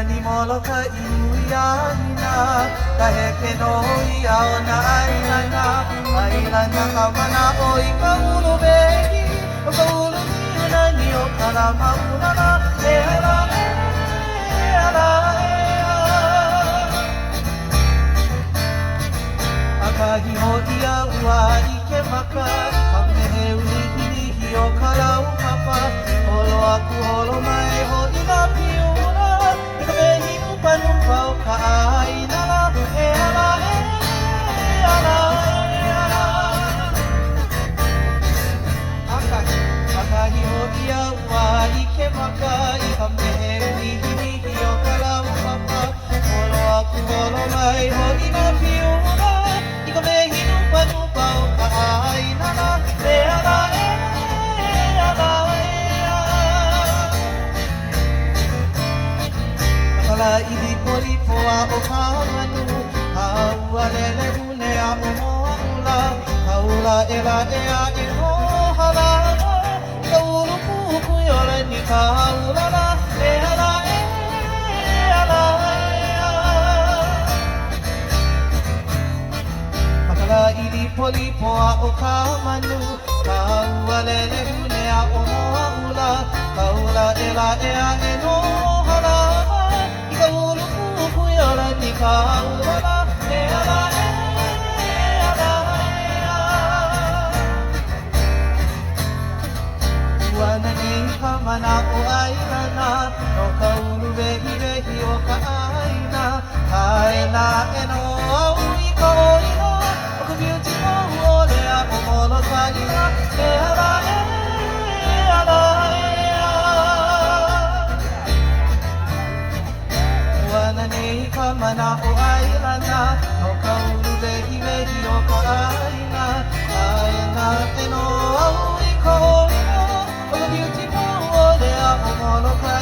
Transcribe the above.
ni molo ka inuia hina ka heke no ia o na ailana ailana ka mana o i ka ulu behi o ka ulu miuna ni o ka la maunana e ala e ala e a ka hiho ia ua i ke maka ka mehe ulihi o ka lau papa holo aku holo mai ho i ka piuna i ka mehi upanu pau ka ainala e ala e ala e ala Akahi ho ia ua i ke maka i ka mehe ulihi o ka lau papa holo aku holo mai ho i ka piuna i ka mehi upanu pau ka ainala e ala e ala e Kala ili poli poa o ka manu Haua lele une a o moa ula Haula ela ea e ho halana Ka ulu puku yole ni ka haulana E ala e ala e Kala ili poli poa o ka manu Haua lele une a o moa ula Haula ela ea e ho halana ni ka ula e ala e ala e Wana ni ka mana o ailana no ka ulu vehi vehi o ka aina Aina e no au i ka oina o ka beauty o lea o molo ka ina e ala e ala e Wana ni ka mana o ailana no ka ulu vehi vehi o ka aina Aina e no au i ka oina o ka beauty o lea o molo ka